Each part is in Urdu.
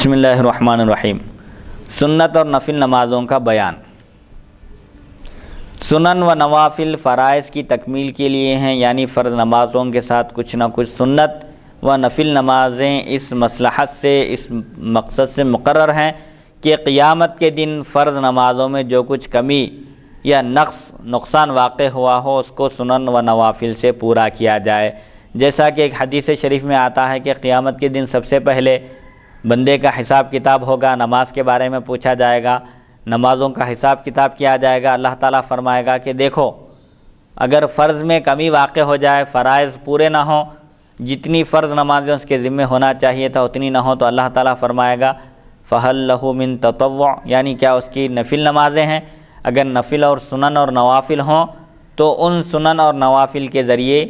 بسم اللہ الرحمن الرحیم۔ سنت اور نفل نمازوں کا بیان۔ سنن و نوافل فرائض کی تکمیل کے لیے ہیں، یعنی فرض نمازوں کے ساتھ کچھ نہ کچھ سنت و نفل نمازیں اس مصلحت سے، اس مقصد سے مقرر ہیں کہ قیامت کے دن فرض نمازوں میں جو کچھ کمی یا نقصان واقع ہوا ہو اس کو سنن و نوافل سے پورا کیا جائے۔ جیسا کہ ایک حدیث شریف میں آتا ہے کہ قیامت کے دن سب سے پہلے بندے کا حساب کتاب ہوگا، نماز کے بارے میں پوچھا جائے گا، نمازوں کا حساب کتاب کیا جائے گا۔ اللہ تعالیٰ فرمائے گا کہ دیکھو اگر فرض میں کمی واقع ہو جائے، فرائض پورے نہ ہوں، جتنی فرض نمازیں اس کے ذمہ ہونا چاہیے تھا اتنی نہ ہوں، تو اللہ تعالیٰ فرمائے گا فَهَلْ لَهُ مِن تَطَوُّعٍ، یعنی کیا اس کی نفل نمازیں ہیں۔ اگر نفل اور سنن اور نوافل ہوں تو ان سنن اور نوافل کے ذریعے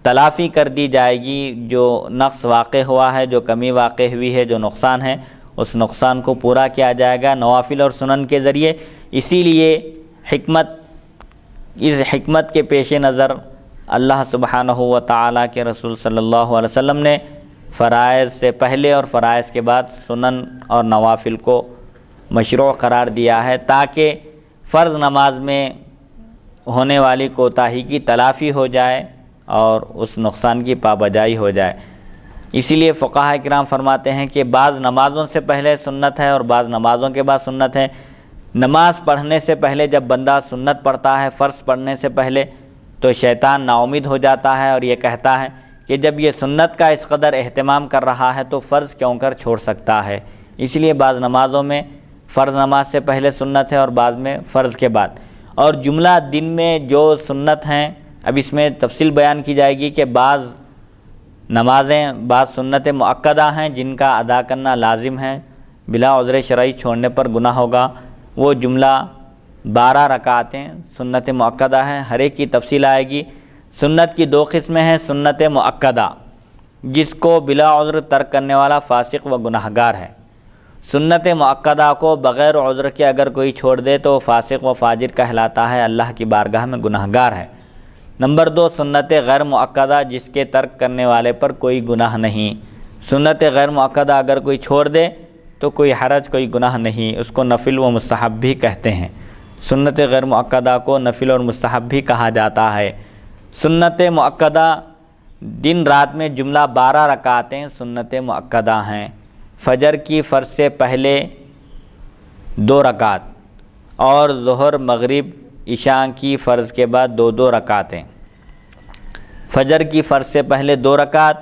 تلافی کر دی جائے گی جو نقص واقع ہوا ہے، جو کمی واقع ہوئی ہے، جو نقصان ہے، اس نقصان کو پورا کیا جائے گا نوافل اور سنن کے ذریعے۔ اسی لیے اس حکمت کے پیش نظر اللہ سبحانہ و تعالیٰ کے رسول صلی اللہ علیہ وسلم نے فرائض سے پہلے اور فرائض کے بعد سنن اور نوافل کو مشروع قرار دیا ہے، تاکہ فرض نماز میں ہونے والی کوتاہی کی تلافی ہو جائے اور اس نقصان کی پابجائی ہو جائے۔ اسی لیے فقہاء کرام فرماتے ہیں کہ بعض نمازوں سے پہلے سنت ہے اور بعض نمازوں کے بعد سنت ہے۔ نماز پڑھنے سے پہلے جب بندہ سنت پڑھتا ہے، فرض پڑھنے سے پہلے، تو شیطان نا امید ہو جاتا ہے اور یہ کہتا ہے کہ جب یہ سنت کا اس قدر اہتمام کر رہا ہے تو فرض کیوں کر چھوڑ سکتا ہے۔ اس لیے بعض نمازوں میں فرض نماز سے پہلے سنت ہے اور بعض میں فرض کے بعد۔ اور جملہ دن میں جو سنت ہیں، اب اس میں تفصیل بیان کی جائے گی کہ بعض نمازیں، بعض سنت مؤکدہ ہیں جن کا ادا کرنا لازم ہے، بلا عذر شرعی چھوڑنے پر گناہ ہوگا۔ وہ جملہ 12 رکعتیں سنت مؤکدہ ہیں، ہر ایک کی تفصیل آئے گی۔ سنت کی 2 قسمیں ہیں، سنت مؤکدہ جس کو بلا عذر ترک کرنے والا فاسق و گناہگار ہے۔ سنت مؤکدہ کو بغیر عذر کے اگر کوئی چھوڑ دے تو فاسق و فاجر کہلاتا ہے، اللہ کی بارگاہ میں گناہگار ہے۔ نمبر 2 سنت غیر مؤکدہ جس کے ترک کرنے والے پر کوئی گناہ نہیں۔ سنت غیر مؤکدہ اگر کوئی چھوڑ دے تو کوئی حرج، کوئی گناہ نہیں، اس کو نفل و مستحب بھی کہتے ہیں۔ سنت غیر مؤکدہ کو نفل اور مستحب بھی کہا جاتا ہے۔ سنت مؤکدہ دن رات میں جملہ 12 رکعتیں سنت مؤکدہ ہیں۔ فجر کی فرض سے پہلے 2 رکعت اور ظہر مغرب عشاء کی فرض کے بعد 2 رکعتیں۔ فجر کی فرض سے پہلے 2 رکعت،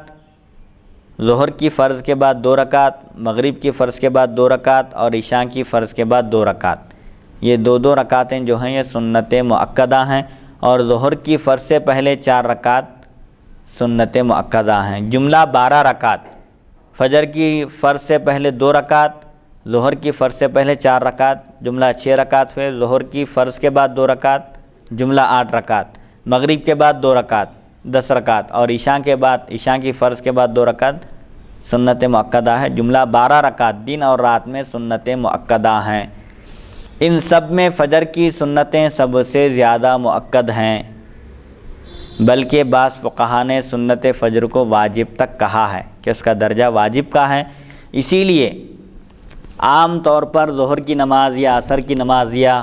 ظہر کی فرض کے بعد 2 رکعت، مغرب کی فرض کے بعد 2 رکعت اور عشاء کی فرض کے بعد 2 رکعت۔ یہ 2 رکعتیں جو ہیں یہ سنت مؤکدہ ہیں، اور ظہر کی فرض سے پہلے 4 رکعت سنت مؤکدہ ہیں۔ جملہ 12 رکعت، فجر کی فرض سے پہلے 2 رکعت، ظہر کی فرض سے پہلے 4 رکعت، جملہ 6 رکعت ہوئے۔ ظہر کی فرض کے بعد 2 رکعت، جملہ 8 رکعت۔ مغرب کے بعد 2 رکعت، 10 رکعت، اور عشاء کے بعد، عشاء کی فرض کے بعد 2 رکعت سنت مؤکدہ ہے۔ جملہ 12 رکعت دن اور رات میں سنت مؤکدہ ہیں۔ ان سب میں فجر کی سنتیں سب سے زیادہ مؤکد ہیں، بلکہ بعض فقہا نے سنت فجر کو واجب تک کہا ہے کہ اس کا درجہ واجب کا ہے۔ اسی لیے عام طور پر ظہر کی نماز یا عصر کی نماز یا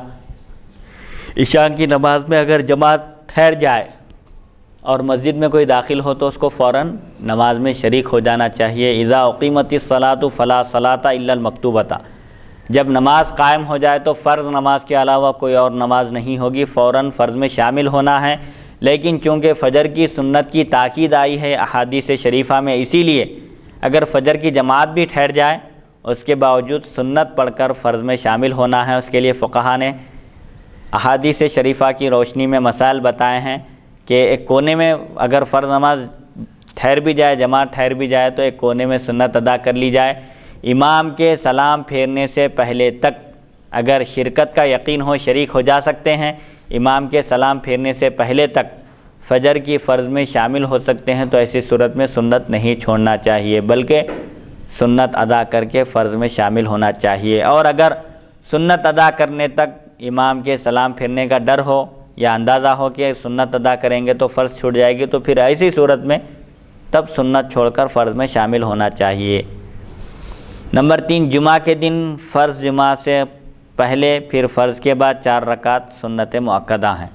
عشاء کی نماز میں اگر جماعت ٹھہر جائے اور مسجد میں کوئی داخل ہو تو اس کو فوراً نماز میں شریک ہو جانا چاہیے۔ اذا اقیمت الصلاۃ فلا صلاۃ الا المکتوبۃ، جب نماز قائم ہو جائے تو فرض نماز کے علاوہ کوئی اور نماز نہیں ہوگی، فوراً فرض میں شامل ہونا ہے۔ لیکن چونکہ فجر کی سنت کی تاکید آئی ہے احادیث شریفہ میں، اسی لیے اگر فجر کی جماعت بھی ٹھہر جائے اس کے باوجود سنت پڑھ کر فرض میں شامل ہونا ہے۔ اس کے لیے فقہا نے احادیث شریفہ کی روشنی میں مسائل بتائے ہیں کہ ایک کونے میں اگر فرض نماز ٹھہر بھی جائے، جماعت ٹھہر بھی جائے تو ایک کونے میں سنت ادا کر لی جائے۔ امام کے سلام پھیرنے سے پہلے تک اگر شرکت کا یقین ہو شریک ہو جا سکتے ہیں، امام کے سلام پھیرنے سے پہلے تک فجر کی فرض میں شامل ہو سکتے ہیں، تو ایسی صورت میں سنت نہیں چھوڑنا چاہیے بلکہ سنت ادا کر کے فرض میں شامل ہونا چاہیے۔ اور اگر سنت ادا کرنے تک امام کے سلام پھیرنے کا ڈر ہو یا اندازہ ہو کہ سنت ادا کریں گے تو فرض چھوٹ جائے گی، تو پھر ایسی صورت میں تب سنت چھوڑ کر فرض میں شامل ہونا چاہیے۔ نمبر 3، جمعہ کے دن فرض جمعہ سے پہلے پھر فرض کے بعد 4 رکعت سنت مؤکدہ ہیں۔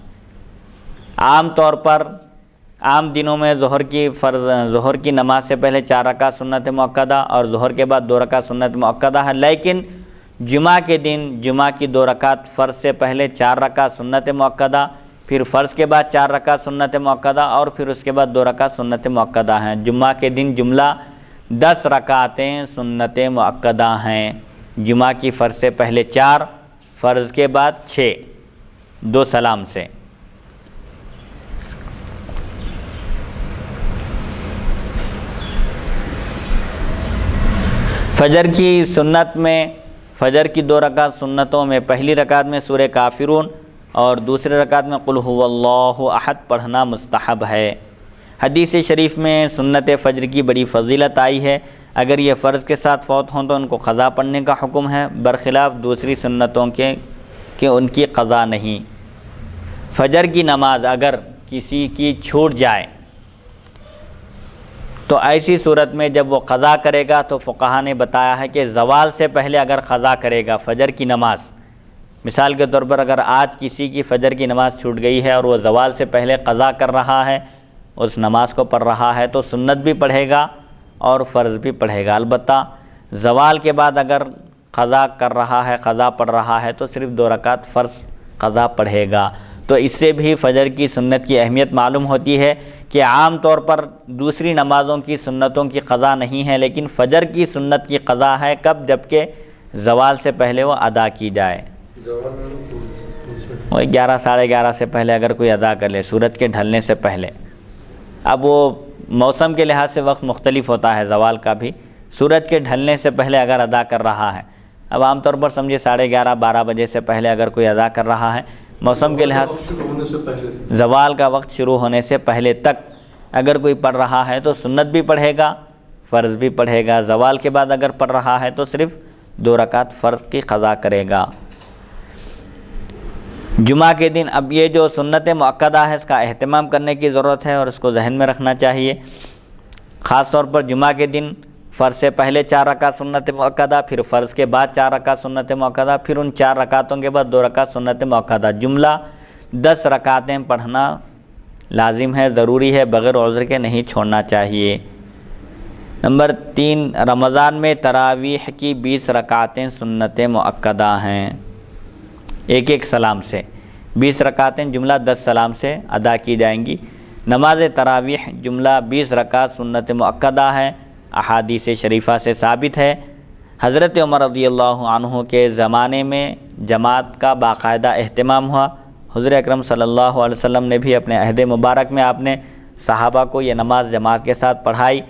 عام طور پر عام دنوں میں ظہر کی نماز سے پہلے 4 رکعت سنت مؤکدہ اور ظہر کے بعد 2 رکعت سنت مؤکدہ ہے، لیکن جمعہ کے دن جمعہ کی 2 رکعت فرض سے پہلے 4 رکعت سنت مؤکدہ، پھر فرض کے بعد 4 رکعت سنت مؤکدہ اور پھر اس کے بعد 2 رکعت سنت مؤکدہ ہیں۔ جمعہ کے دن جملہ 10 رکعتیں سنت مؤکدہ ہیں۔ جمعہ کی فرض سے پہلے 4، فرض کے بعد 6، 2 سلام سے۔ فجر کی سنت میں فجر کی 2 رکعت سنتوں میں پہلی رکعت میں سورہ کافرون اور دوسری رکعت میں قل هو اللہ احد پڑھنا مستحب ہے۔ حدیث شریف میں سنت فجر کی بڑی فضیلت آئی ہے، اگر یہ فرض کے ساتھ فوت ہوں تو ان کو قضا پڑھنے کا حکم ہے، برخلاف دوسری سنتوں کے کہ ان کی قضا نہیں۔ فجر کی نماز اگر کسی کی چھوٹ جائے تو ایسی صورت میں جب وہ قضا کرے گا تو فقہا نے بتایا ہے کہ زوال سے پہلے اگر قضا کرے گا فجر کی نماز، مثال کے طور پر اگر آج کسی کی فجر کی نماز چھوٹ گئی ہے اور وہ زوال سے پہلے قضا کر رہا ہے، اس نماز کو پڑھ رہا ہے تو سنت بھی پڑھے گا اور فرض بھی پڑھے گا۔ البتہ زوال کے بعد اگر قضا کر رہا ہے، قضا پڑھ رہا ہے تو صرف 2 رکعت فرض قضا پڑھے گا۔ تو اس سے بھی فجر کی سنت کی اہمیت معلوم ہوتی ہے کہ عام طور پر دوسری نمازوں کی سنتوں کی قضا نہیں ہے، لیکن فجر کی سنت کی قضا ہے۔ کب؟ جبکہ زوال سے پہلے وہ ادا کی جائے، وہ 11 ساڑھے 11 سے پہلے اگر کوئی ادا کر لے، سورج کے ڈھلنے سے پہلے۔ اب وہ موسم کے لحاظ سے وقت مختلف ہوتا ہے زوال کا بھی، سورج کے ڈھلنے سے پہلے اگر ادا کر رہا ہے، اب عام طور پر سمجھے 11:30 12 بجے سے پہلے اگر کوئی ادا کر رہا ہے، موسم کے لحاظ زوال کا وقت شروع ہونے سے پہلے تک اگر کوئی پڑھ رہا ہے تو سنت بھی پڑھے گا، فرض بھی پڑھے گا۔ زوال کے بعد اگر پڑھ رہا ہے تو صرف 2 رکعت فرض کی قضا کرے گا۔ جمعہ کے دن اب یہ جو سنت مؤکدہ ہے اس کا اہتمام کرنے کی ضرورت ہے اور اس کو ذہن میں رکھنا چاہیے۔ خاص طور پر جمعہ کے دن فرض سے پہلے 4 رکعت سنت مؤکدہ، پھر فرض کے بعد 4 رکعت سنت مؤکدہ، پھر ان 4 رکعتوں کے بعد 2 رکعت سنت مؤکدہ، جملہ 10 رکعتیں پڑھنا لازم ہے، ضروری ہے، بغیر عذر کے نہیں چھوڑنا چاہیے۔ نمبر 3، رمضان میں تراویح کی 20 رکعتیں سنت مؤکدہ ہیں، ایک سلام سے 20 رکعتیں جملہ 10 سلام سے ادا کی جائیں گی۔ نماز تراویح جملہ 20 رکعت سنت مؤکدہ ہے، احادیث شریفہ سے ثابت ہے۔ حضرت عمر رضی اللہ عنہ کے زمانے میں جماعت کا باقاعدہ اہتمام ہوا، حضور اکرم صلی اللہ علیہ وسلم نے بھی اپنے عہد مبارک میں آپ نے صحابہ کو یہ نماز جماعت کے ساتھ پڑھائی۔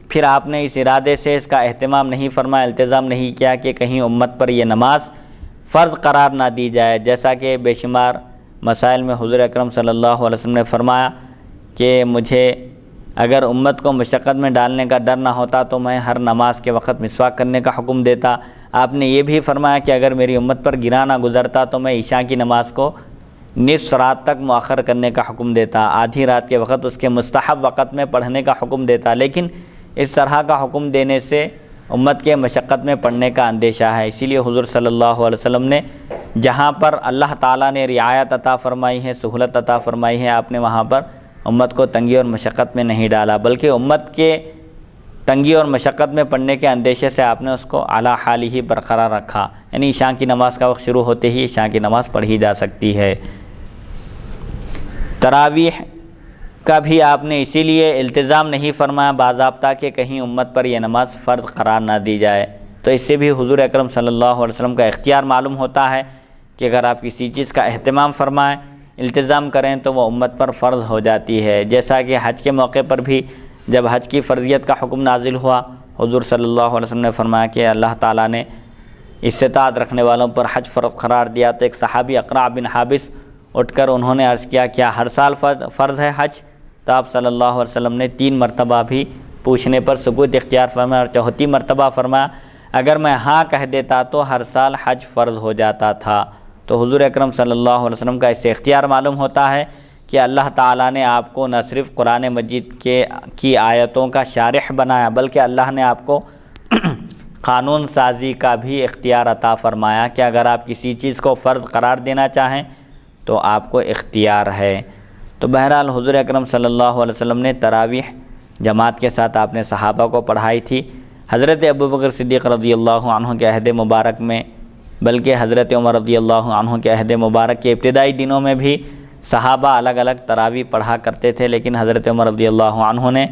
پھر آپ نے اس ارادے سے اس کا اہتمام نہیں فرمایا، التزام نہیں کیا کہ کہیں امت پر یہ نماز فرض قرار نہ دی جائے، جیسا کہ بے شمار مسائل میں حضور اکرم صلی اللہ علیہ وسلم نے فرمایا کہ مجھے اگر امت کو مشقت میں ڈالنے کا ڈر نہ ہوتا تو میں ہر نماز کے وقت مسواک کرنے کا حکم دیتا۔ آپ نے یہ بھی فرمایا کہ اگر میری امت پر گرا نہ گزرتا تو میں عشاء کی نماز کو نصف رات تک مؤخر کرنے کا حکم دیتا، آدھی رات کے وقت اس کے مستحب وقت میں پڑھنے کا حکم دیتا، لیکن اس طرح کا حکم دینے سے امت کے مشقت میں پڑھنے کا اندیشہ ہے۔ اسی لیے حضور صلی اللہ علیہ وسلم نے جہاں پر اللہ تعالیٰ نے رعایت عطا فرمائی ہے، سہولت عطا فرمائی ہے، آپ نے وہاں پر امت کو تنگی اور مشقت میں نہیں ڈالا، بلکہ امت کے تنگی اور مشقت میں پڑھنے کے اندیشے سے آپ نے اس کو اعلیٰ حال ہی برقرار رکھا، یعنی عشاء کی نماز کا وقت شروع ہوتے ہی عشاء کی نماز پڑھی جا سکتی ہے۔ تراویح کا بھی آپ نے اسی لیے التزام نہیں فرمایا باضابطہ کہ کہیں امت پر یہ نماز فرض قرار نہ دی جائے، تو اس سے بھی حضور اکرم صلی اللہ علیہ وسلم کا اختیار معلوم ہوتا ہے کہ اگر آپ کسی چیز کا اہتمام فرمائیں، التزام کریں تو وہ امت پر فرض ہو جاتی ہے۔ جیسا کہ حج کے موقع پر بھی جب حج کی فرضیت کا حکم نازل ہوا، حضور صلی اللہ علیہ وسلم نے فرمایا کہ اللہ تعالیٰ نے استطاعت رکھنے والوں پر حج فرض قرار دیا، تو ایک صحابی اقرع بن حابس اٹھ کر انہوں نے عرض کیا کیا ہر سال فرض ہے حج؟ تو آپ صلی اللہ علیہ وسلم نے 3 مرتبہ بھی پوچھنے پر سکوت اختیار فرمایا، اور 4تھی مرتبہ فرمایا اگر میں ہاں کہہ دیتا تو ہر سال حج فرض ہو جاتا تھا۔ تو حضور اکرم صلی اللہ علیہ وسلم کا اس سے اختیار معلوم ہوتا ہے کہ اللہ تعالیٰ نے آپ کو نہ صرف قرآن مجید کی آیتوں کا شارح بنایا، بلکہ اللہ نے آپ کو قانون سازی کا بھی اختیار عطا فرمایا کہ اگر آپ کسی چیز کو فرض قرار دینا چاہیں تو آپ کو اختیار ہے۔ تو بہرحال حضور اکرم صلی اللہ علیہ وسلم نے تراویح جماعت کے ساتھ آپ نے صحابہ کو پڑھائی تھی۔ حضرت ابوبکر صدیق رضی اللہ عنہ کے عہد مبارک میں، بلکہ حضرت عمر رضی اللہ عنہ کے عہد مبارک کے ابتدائی دنوں میں بھی صحابہ الگ الگ تراویح پڑھا کرتے تھے، لیکن حضرت عمر رضی اللہ عنہ نے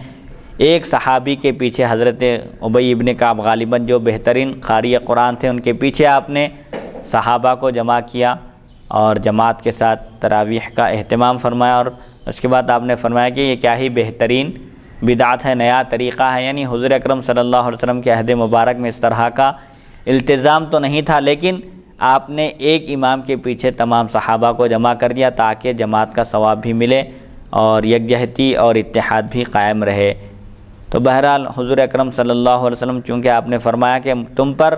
ایک صحابی کے پیچھے، حضرت ابی ابن کعب غالباً جو بہترین قاری قرآن تھے، ان کے پیچھے آپ نے صحابہ کو جمع کیا اور جماعت کے ساتھ تراویح کا اہتمام فرمایا، اور اس کے بعد آپ نے فرمایا کہ یہ کیا ہی بہترین بدعت ہے، نیا طریقہ ہے۔ یعنی حضور اکرم صلی اللہ علیہ وسلم کے عہد مبارک میں اس طرح کا التزام تو نہیں تھا، لیکن آپ نے ایک امام کے پیچھے تمام صحابہ کو جمع کر دیا تاکہ جماعت کا ثواب بھی ملے اور یکجہتی اور اتحاد بھی قائم رہے۔ تو بہرحال حضور اکرم صلی اللہ علیہ وسلم چونکہ آپ نے فرمایا کہ تم پر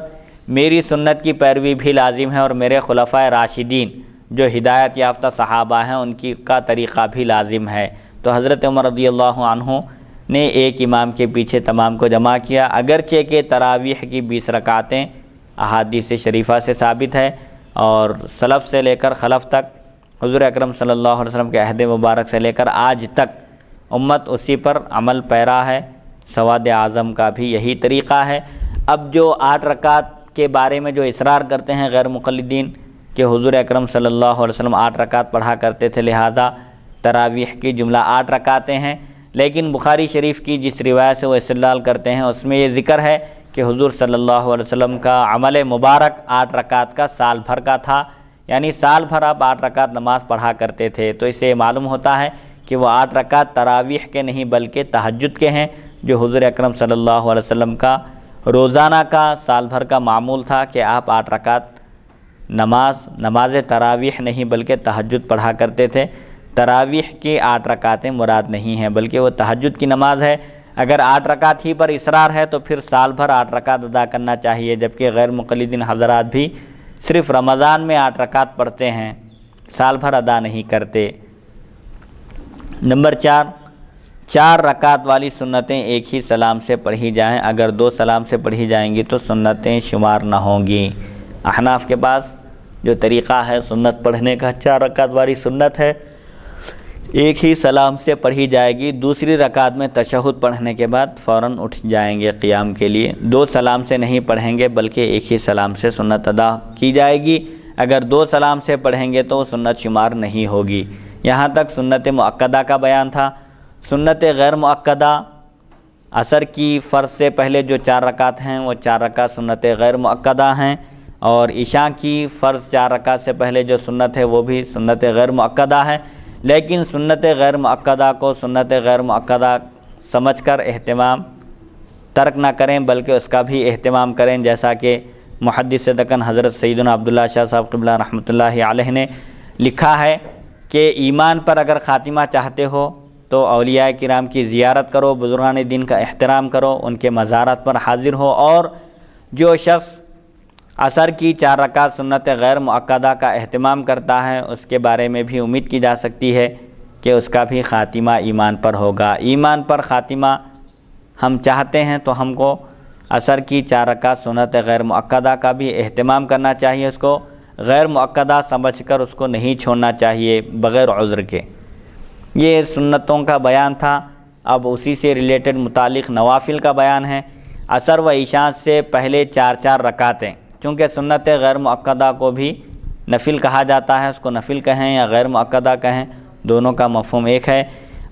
میری سنت کی پیروی بھی لازم ہے اور میرے خلفائے راشدین جو ہدایت یافتہ صحابہ ہیں ان کی کا طریقہ بھی لازم ہے، تو حضرت عمر رضی اللہ عنہ نے ایک امام کے پیچھے تمام کو جمع کیا، اگرچہ کہ تراویح کی 20 رکعتیں احادیث شریفہ سے ثابت ہے اور سلف سے لے کر خلف تک، حضور اکرم صلی اللہ علیہ وسلم کے عہد مبارک سے لے کر آج تک امت اسی پر عمل پیرا ہے۔ سواد اعظم کا بھی یہی طریقہ ہے۔ اب جو 8 رکعت کے بارے میں جو اصرار کرتے ہیں غیر مقلدین کہ حضور اکرم صلی اللہ علیہ وسلم 8 رکعت پڑھا کرتے تھے، لہذا تراویح کی جملہ 8 رکعتیں ہیں، لیکن بخاری شریف کی جس روایت سے وہ استدلال کرتے ہیں اس میں یہ ذکر ہے کہ حضور صلی اللہ علیہ وسلم کا عمل مبارک 8 رکعت کا سال بھر کا تھا، یعنی سال بھر آپ 8 رکعت نماز پڑھا کرتے تھے۔ تو اس سے معلوم ہوتا ہے کہ وہ 8 رکعت تراویح کے نہیں بلکہ تہجد کے ہیں، جو حضور اکرم صلی اللہ علیہ وسلم کا روزانہ کا سال بھر کا معمول تھا کہ آپ 8 رکعت نماز تراویح نہیں بلکہ تہجد پڑھا کرتے تھے۔ تراویح کی 8 رکعتیں مراد نہیں ہیں بلکہ وہ تہجد کی نماز ہے۔ اگر 8 رکعت ہی پر اصرار ہے تو پھر سال بھر 8 رکعت ادا کرنا چاہیے، جبکہ غیر مقلدین حضرات بھی صرف رمضان میں 8 رکعت پڑھتے ہیں، سال بھر ادا نہیں کرتے۔ نمبر 4 رکعت والی سنتیں ایک ہی سلام سے پڑھی جائیں، اگر 2 سلام سے پڑھی جائیں گی تو سنتیں شمار نہ ہوں گی۔ احناف کے پاس جو طریقہ ہے سنت پڑھنے کا، 4 رکعت والی سنت ہے، ایک ہی سلام سے پڑھی جائے گی، دوسری رکعت میں تشہد پڑھنے کے بعد فوراً اٹھ جائیں گے قیام کے لیے، 2 سلام سے نہیں پڑھیں گے بلکہ ایک ہی سلام سے سنت ادا کی جائے گی۔ اگر 2 سلام سے پڑھیں گے تو وہ سنت شمار نہیں ہوگی۔ یہاں تک سنت مؤکدہ کا بیان تھا۔ سنت غیر مؤکدہ، عصر کی فرض سے پہلے جو 4 رکعت ہیں وہ 4 رکعت سنت غیر مؤکدہ ہیں، اور عشاء کی فرض 4 رکعت سے پہلے جو سنت ہے وہ بھی سنت غیر مؤکدہ ہے، لیکن سنت غیر مؤکدہ کو سنت غیر مؤکدہ سمجھ کر اہتمام ترک نہ کریں بلکہ اس کا بھی اہتمام کریں، جیسا کہ محدث دکن حضرت سیدنا عبداللہ شاہ صاحب قبلہ رحمۃ اللہ علیہ نے لکھا ہے کہ ایمان پر اگر خاتمہ چاہتے ہو تو اولیاء کرام کی زیارت کرو، بزرگان دین کا احترام کرو، ان کے مزارات پر حاضر ہو، اور جو شخص عصر کی 4 رکعت سنت غیر مؤکدہ کا اہتمام کرتا ہے اس کے بارے میں بھی امید کی جا سکتی ہے کہ اس کا بھی خاتمہ ایمان پر ہوگا۔ ایمان پر خاتمہ ہم چاہتے ہیں تو ہم کو عصر کی 4 رکعت سنت غیر مؤکدہ کا بھی اہتمام کرنا چاہیے، اس کو غیر مؤکدہ سمجھ کر اس کو نہیں چھوڑنا چاہیے بغیر عذر کے۔ یہ سنتوں کا بیان تھا۔ اب اسی سے ریلیٹڈ متعلق نوافل کا بیان ہے۔ عصر و عشاء سے پہلے 4 رکعتیں، چونکہ سنت غیر مؤکدہ کو بھی نفل کہا جاتا ہے، اس کو نفل کہیں یا غیر مؤکدہ کہیں، دونوں کا مفہوم ایک ہے۔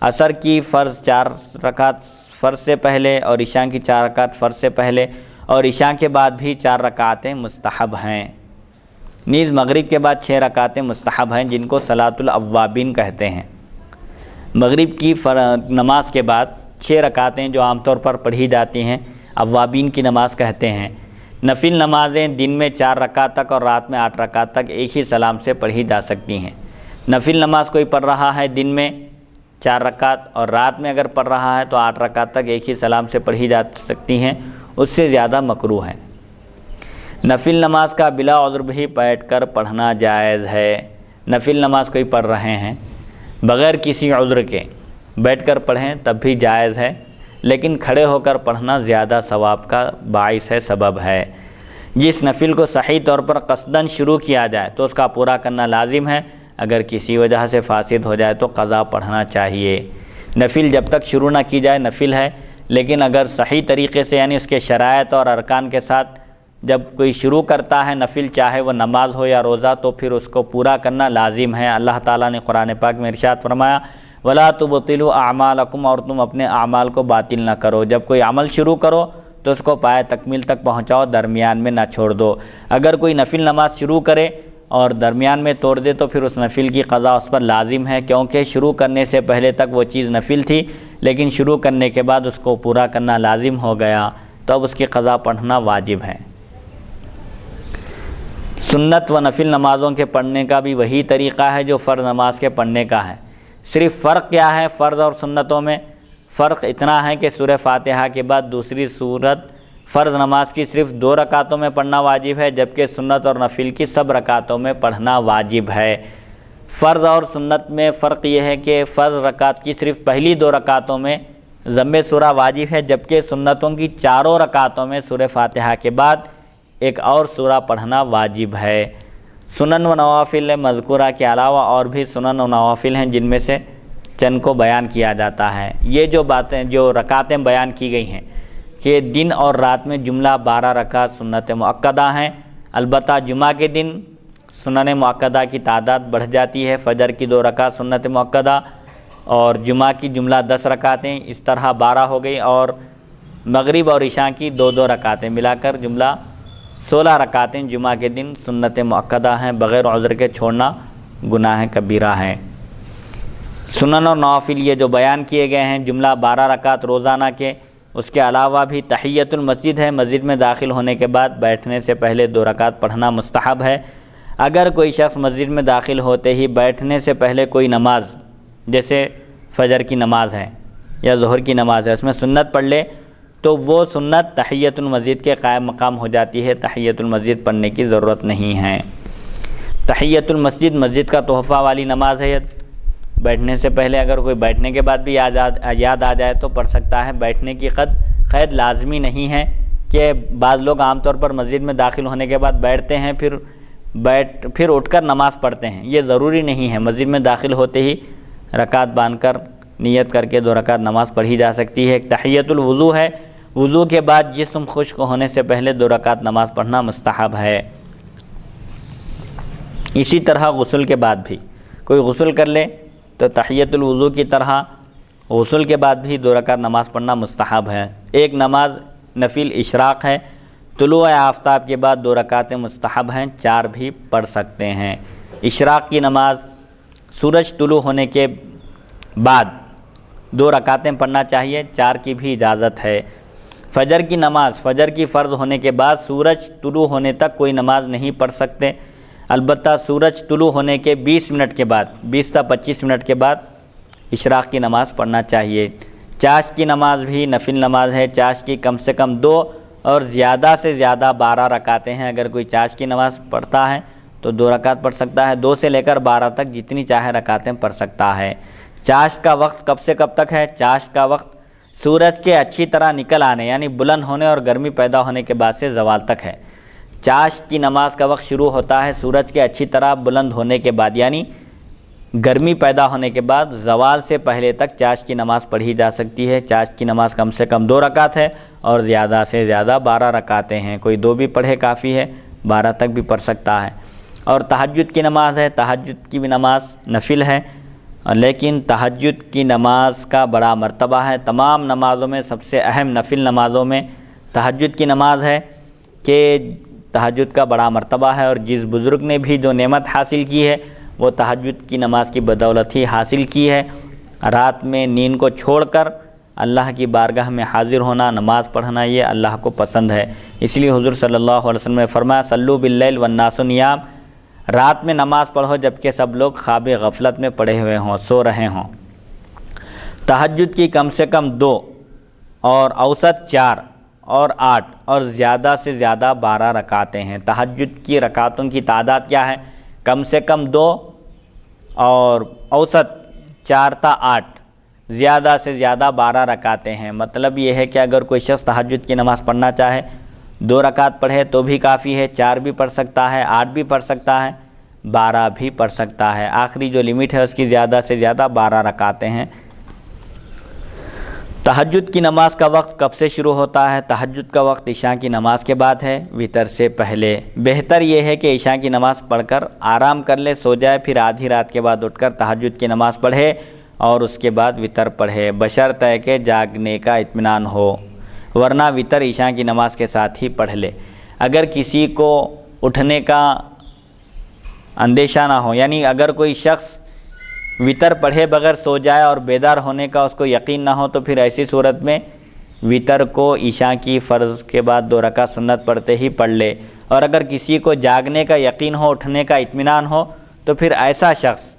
عصر کی فرض 4 رکعت فرض سے پہلے اور عشاء کی 4 رکعت فرض سے پہلے، اور عشاء کے بعد بھی 4 رکعتیں مستحب ہیں۔ نیز مغرب کے بعد 6 رکعتیں مستحب ہیں، جن کو صلاۃ الاوابین کہتے ہیں۔ مغرب کی نماز کے بعد 6 رکعتیں جو عام طور پر پڑھی جاتی ہیں اوابین کی نماز کہتے ہیں۔ نفل نمازیں دن میں 4 رکعت تک اور رات میں 8 رکعت تک ایک ہی سلام سے پڑھی جا سکتی ہیں۔ نفل نماز کوئی پڑھ رہا ہے دن میں 4 رکعت اور رات میں اگر پڑھ رہا ہے تو 8 رکعت تک ایک ہی سلام سے پڑھی جا سکتی ہیں، اس سے زیادہ مکروہ ہے۔ نفل نماز کا بلا عذر بھی بیٹھ کر پڑھنا جائز ہے۔ نفل نماز کوئی پڑھ رہے ہیں بغیر کسی عذر کے بیٹھ کر پڑھیں تب بھی جائز ہے، لیکن کھڑے ہو کر پڑھنا زیادہ ثواب کا باعث ہے، سبب ہے۔ جس نفل کو صحیح طور پر قصداً شروع کیا جائے تو اس کا پورا کرنا لازم ہے، اگر کسی وجہ سے فاسد ہو جائے تو قضا پڑھنا چاہیے۔ نفل جب تک شروع نہ کی جائے نفل ہے، لیکن اگر صحیح طریقے سے یعنی اس کے شرائط اور ارکان کے ساتھ جب کوئی شروع کرتا ہے نفل، چاہے وہ نماز ہو یا روزہ، تو پھر اس کو پورا کرنا لازم ہے۔ اللہ تعالیٰ نے قرآن پاک میں ارشاد فرمایا وَلَا تُبْطِلُوا أَعْمَالَكُمْ، اور تم اپنے اعمال کو باطل نہ کرو۔ جب کوئی عمل شروع کرو تو اس کو پائے تکمیل تک پہنچاؤ، درمیان میں نہ چھوڑ دو۔ اگر کوئی نفل نماز شروع کرے اور درمیان میں توڑ دے تو پھر اس نفل کی قضا اس پر لازم ہے، کیونکہ شروع کرنے سے پہلے تک وہ چیز نفل تھی، لیکن شروع کرنے کے بعد اس کو پورا کرنا لازم ہو گیا، تو اب اس کی قضا پڑھنا واجب ہے۔ سنت و نفل نمازوں کے پڑھنے کا بھی وہی طریقہ ہے جو فرض نماز کے پڑھنے کا ہے۔ صرف فرق کیا ہے فرض اور سنتوں میں؟ فرق اتنا ہے کہ سورہ فاتحہ کے بعد دوسری سورت فرض نماز کی صرف 2 رکعتوں میں پڑھنا واجب ہے، جبکہ سنت اور نفل کی سب رکعتوں میں پڑھنا واجب ہے۔ فرض اور سنت میں فرق یہ ہے کہ فرض رکعت کی صرف پہلی 2 رکعتوں میں ضم سورہ واجب ہے، جبکہ سنتوں کی 4 رکعتوں میں سورہ فاتحہ کے بعد ایک اور سورہ پڑھنا واجب ہے۔ سنن و نوافل مذکورہ کے علاوہ اور بھی سنن و نوافل ہیں جن میں سے چند کو بیان کیا جاتا ہے۔ یہ جو باتیں جو رکعتیں بیان کی گئی ہیں کہ دن اور رات میں جملہ 12 رکعت سنت مؤکدہ ہیں، البتہ جمعہ کے دن سنن مؤکدہ کی تعداد بڑھ جاتی ہے، فجر کی 2 رکعت سنت مؤکدہ اور جمعہ کی جملہ 10 رکعتیں، اس طرح 12 ہو گئی، اور مغرب اور عشاء کی 2 رکعتیں ملا کر جملہ 16 رکعتیں جمعہ کے دن سنت مؤکدہ ہیں، بغیر عذر کے چھوڑنا گناہ کبیرہ ہے۔ سنن اور نوافل یہ جو بیان کیے گئے ہیں جملہ 12 رکعت روزانہ کے، اس کے علاوہ بھی تحیۃ المسجد ہے، مسجد میں داخل ہونے کے بعد بیٹھنے سے پہلے 2 رکعت پڑھنا مستحب ہے۔ اگر کوئی شخص مسجد میں داخل ہوتے ہی بیٹھنے سے پہلے کوئی نماز جیسے فجر کی نماز ہے یا ظہر کی نماز ہے اس میں سنت پڑھ لے تو وہ سنت تحیۃ المسجد کے قائم مقام ہو جاتی ہے، تحیۃ المسجد پڑھنے کی ضرورت نہیں ہے۔ تحیۃ المسجد مسجد کا تحفہ والی نماز ہے، بیٹھنے سے پہلے اگر کوئی بیٹھنے کے بعد بھی یاد آ جائے تو پڑھ سکتا ہے۔ بیٹھنے کی قید لازمی نہیں ہے کہ بعض لوگ عام طور پر مسجد میں داخل ہونے کے بعد بیٹھتے ہیں پھر اٹھ کر نماز پڑھتے ہیں، یہ ضروری نہیں ہے۔ مسجد میں داخل ہوتے ہی رکعت باندھ کر نیت کر کے 2 رکعت نماز پڑھی جا سکتی ہے۔ ایک تحیۃ الوضو ہے، وضو کے بعد جسم خشک ہونے سے پہلے 2 رکعت نماز پڑھنا مستحب ہے۔ اسی طرح غسل کے بعد بھی کوئی غسل کر لے تو تحیۃ الوضو کی طرح غسل کے بعد بھی 2 رکعت نماز پڑھنا مستحب ہے۔ ایک نماز نفل اشراق ہے، طلوع آفتاب کے بعد 2 رکعتیں مستحب ہیں، 4 بھی پڑھ سکتے ہیں۔ اشراق کی نماز سورج طلوع ہونے کے بعد 2 رکعتیں پڑھنا چاہیے، 4 کی بھی اجازت ہے۔ فجر کی نماز فجر کی فرض ہونے کے بعد سورج طلوع ہونے تک کوئی نماز نہیں پڑھ سکتے، البتہ سورج طلوع ہونے کے 20 منٹ کے بعد 20 تا 25 منٹ کے بعد اشراق کی نماز پڑھنا چاہیے۔ چاشت کی نماز بھی نفل نماز ہے، چاشت کی کم سے کم 2 اور زیادہ سے زیادہ 12 رکعتیں ہیں۔ اگر کوئی چاشت کی نماز پڑھتا ہے تو 2 رکعت پڑھ سکتا ہے، 2 سے لے کر 12 تک جتنی چاہے رکعتیں پڑھ سکتا ہے۔ چاشت کا وقت کب سے کب تک ہے؟ چاشت کا وقت سورج کے اچھی طرح نکل آنے یعنی بلند ہونے اور گرمی پیدا ہونے کے بعد سے زوال تک ہے۔ چاشت کی نماز کا وقت شروع ہوتا ہے سورج کے اچھی طرح بلند ہونے کے بعد، یعنی گرمی پیدا ہونے کے بعد زوال سے پہلے تک چاشت کی نماز پڑھی جا سکتی ہے۔ چاشت کی نماز کم سے کم 2 رکعت ہے اور زیادہ سے زیادہ 12 رکعتیں ہیں، کوئی 2 بھی پڑھے کافی ہے، 12 تک بھی پڑھ سکتا ہے۔ اور تہجد کی نماز ہے، تہجد کی بھی نماز نفل ہے، لیکن تہجد کی نماز کا بڑا مرتبہ ہے۔ تمام نمازوں میں سب سے اہم نفل نمازوں میں تہجد کی نماز ہے کہ تہجد کا بڑا مرتبہ ہے، اور جس بزرگ نے بھی جو نعمت حاصل کی ہے وہ تہجد کی نماز کی بدولت ہی حاصل کی ہے۔ رات میں نیند کو چھوڑ کر اللہ کی بارگاہ میں حاضر ہونا، نماز پڑھنا، یہ اللہ کو پسند ہے۔ اس لیے حضور صلی اللہ علیہ وسلم نے فرمایا صلو باللیل والناس نیام، رات میں نماز پڑھو جبکہ سب لوگ خواب غفلت میں پڑے ہوئے ہوں، سو رہے ہوں۔ تہجد کی کم سے کم 2 اور اوسط 4 اور 8 اور زیادہ سے زیادہ 12 رکعتیں ہیں۔ تہجد کی رکعتوں کی تعداد کیا ہے؟ کم سے کم 2 اور اوسط 4 تا 8، زیادہ سے زیادہ 12 رکعتیں ہیں۔ مطلب یہ ہے کہ اگر کوئی شخص تہجد کی نماز پڑھنا چاہے 2 رکعت پڑھے تو بھی کافی ہے، 4 بھی پڑھ سکتا ہے، 8 بھی پڑھ سکتا ہے، 12 بھی پڑھ سکتا ہے۔ آخری جو لمٹ ہے اس کی زیادہ سے زیادہ 12 رکعتیں ہیں۔ تہجد کی نماز کا وقت کب سے شروع ہوتا ہے؟ تہجد کا وقت عشاء کی نماز کے بعد ہے، وتر سے پہلے۔ بہتر یہ ہے کہ عشاء کی نماز پڑھ کر آرام کر لے، سو جائے، پھر آدھی رات کے بعد اٹھ کر تہجد کی نماز پڑھے اور اس کے بعد وتر پڑھے، بشرطہ کہ جاگنے کا اطمینان ہو، ورنہ وتر عشاء کی نماز کے ساتھ ہی پڑھ لے۔ اگر کسی کو اٹھنے کا اندیشہ نہ ہو، یعنی اگر کوئی شخص وتر پڑھے بغیر سو جائے اور بیدار ہونے کا اس کو یقین نہ ہو تو پھر ایسی صورت میں وتر کو عشاء کی فرض کے بعد 2 رکعت سنت پڑھتے ہی پڑھ لے۔ اور اگر کسی کو جاگنے کا یقین ہو، اٹھنے کا اطمینان ہو، تو پھر ایسا شخص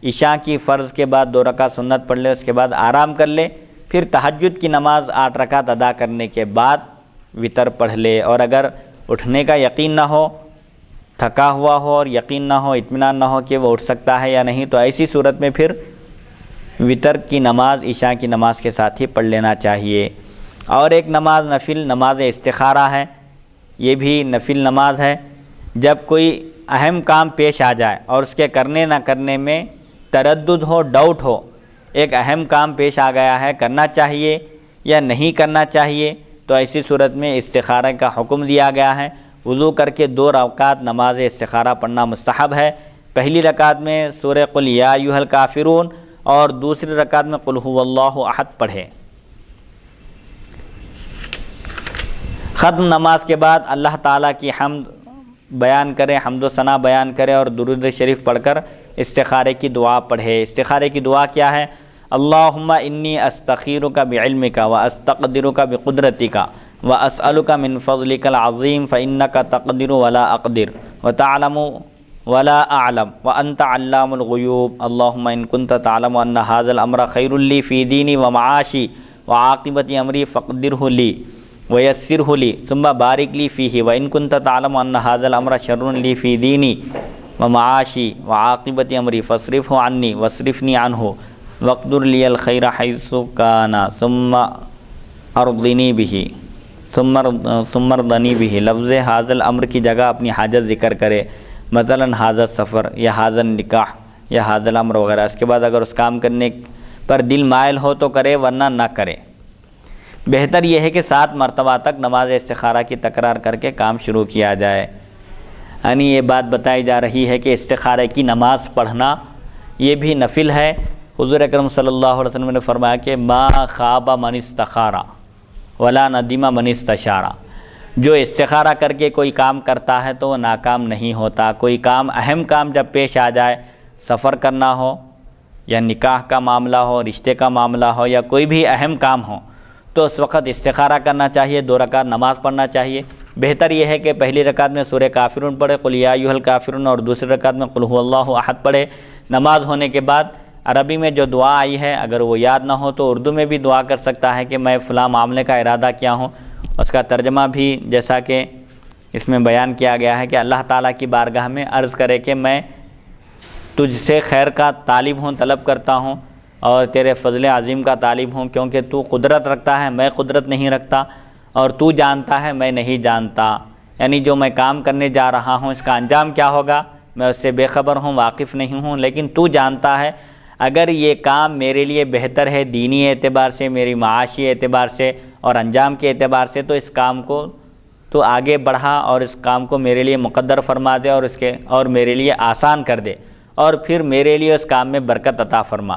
عشاء کی فرض کے بعد 2 رکعت سنت پڑھ لے، اس کے بعد آرام کر لے، پھر تہجد کی نماز 8 رکعت ادا کرنے کے بعد وتر پڑھ لے۔ اور اگر اٹھنے کا یقین نہ ہو، تھکا ہوا ہو اور یقین نہ ہو، اطمینان نہ ہو کہ وہ اٹھ سکتا ہے یا نہیں، تو ایسی صورت میں پھر وتر کی نماز عشاء کی نماز کے ساتھ ہی پڑھ لینا چاہیے۔ اور ایک نماز نفل نماز استخارہ ہے، یہ بھی نفل نماز ہے۔ جب کوئی اہم کام پیش آ جائے اور اس کے کرنے نہ کرنے میں تردد ہو، ڈاؤٹ ہو، ایک اہم کام پیش آ گیا ہے، کرنا چاہیے یا نہیں کرنا چاہیے، تو ایسی صورت میں استخارہ کا حکم دیا گیا ہے۔ وضو کر کے 2 رکعت نماز استخارہ پڑھنا مستحب ہے۔ پہلی رکعت میں سورہ قل یا ایھا الکافرون اور دوسری رکعت میں قل ھو اللہ احد پڑھے۔ ختم نماز کے بعد اللہ تعالیٰ کی حمد بیان کرے، حمد و ثنا بیان کرے اور درود شریف پڑھ کر استخارے کی دعا پڑھے۔ استخارے کی دعا کیا ہے؟ اللہم انی استخیرک بعلمک واستقدرک بقدرتک واسألک من فضلک العظیم فإنک تقدر ولا اقدر وتعلم ولا اعلم وانت علام الغیوب اللہم ان کنت تعلم ان ھذا الامر خیر لی فی دینی ومعاشی وعاقبۃ امری فاقدرہ لی ویسرہ لی ثم بارک لی فیہ وان کنت تعلم ان ھذا الامر شر لی فی دینی ومعاشی وعاقبۃ امری فاصرفہ عنی واصرفنی عنہ واقدر لی الخیر حیث کان ثم ارضنی بہ ثم ارضنی بہ۔ لفظ ھذا الامر کی جگہ اپنی حاجت ذکر کرے، مثلا ھذا السفر یا ھذا النکاح یا ھذا الامر وغیرہ۔ اس کے بعد اگر اس کام کرنے پر دل مائل ہو تو کرے، ورنہ نہ کرے۔ بہتر یہ ہے کہ 7 مرتبہ تک نماز استخارہ کی تکرار کر کے کام شروع کیا جائے۔ یعنی یہ بات بتائی جا رہی ہے کہ استخارہ کی نماز پڑھنا یہ بھی نفل ہے۔ حضور اکرم صلی اللہ علیہ وسلم نے فرمایا کہ ما خاب من استخارہ ولا ندم من استشارہ۔ جو استخارہ کر کے کوئی کام کرتا ہے تو وہ ناکام نہیں ہوتا۔ کوئی کام اہم کام جب پیش آ جائے، سفر کرنا ہو یا نکاح کا معاملہ ہو، رشتے کا معاملہ ہو یا کوئی بھی اہم کام ہو، تو اس وقت استخارہ کرنا چاہیے، 2 رکعت نماز پڑھنا چاہیے۔ بہتر یہ ہے کہ پہلی رکعت میں سورہ کافرون پڑھے، قل یا ایھا الکافرون، اور دوسری رکعت میں قل ھو اللہ احد پڑھے۔ نماز ہونے کے بعد عربی میں جو دعا آئی ہے اگر وہ یاد نہ ہو تو اردو میں بھی دعا کر سکتا ہے کہ میں فلاں معاملے کا ارادہ کیا ہوں۔ اس کا ترجمہ بھی جیسا کہ اس میں بیان کیا گیا ہے کہ اللہ تعالیٰ کی بارگاہ میں عرض کرے کہ میں تجھ سے خیر کا طالب ہوں، طلب کرتا ہوں، اور تیرے فضل عظیم کا طالب ہوں، کیونکہ تو قدرت رکھتا ہے، میں قدرت نہیں رکھتا، اور تو جانتا ہے، میں نہیں جانتا۔ یعنی جو میں کام کرنے جا رہا ہوں اس کا انجام کیا ہوگا میں اس سے بے خبر ہوں، واقف نہیں ہوں، لیکن تو جانتا ہے۔ اگر یہ کام میرے لیے بہتر ہے دینی اعتبار سے، میری معاشی اعتبار سے اور انجام کے اعتبار سے، تو اس کام کو تو آگے بڑھا اور اس کام کو میرے لیے مقدر فرما دے اور میرے لیے آسان کر دے، اور پھر میرے لیے اس کام میں برکت عطا فرما۔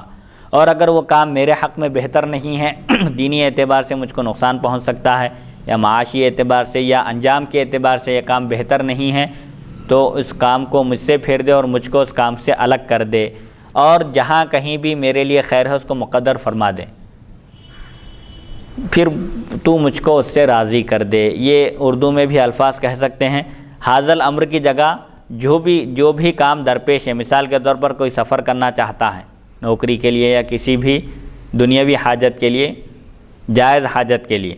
اور اگر وہ کام میرے حق میں بہتر نہیں ہے، دینی اعتبار سے مجھ کو نقصان پہنچ سکتا ہے، یا معاشی اعتبار سے یا انجام کے اعتبار سے یہ کام بہتر نہیں ہے، تو اس کام کو مجھ سے پھیر دے اور مجھ کو اس کام سے الگ کر دے، اور جہاں کہیں بھی میرے لیے خیر ہے اس کو مقدر فرما دے، پھر تو مجھ کو اس سے راضی کر دے۔ یہ اردو میں بھی الفاظ کہہ سکتے ہیں۔ ھذا الامر کی جگہ جو بھی کام درپیش ہے، مثال کے طور پر کوئی سفر کرنا چاہتا ہے نوکری کے لیے یا کسی بھی دنیاوی حاجت کے لیے، جائز حاجت کے لیے،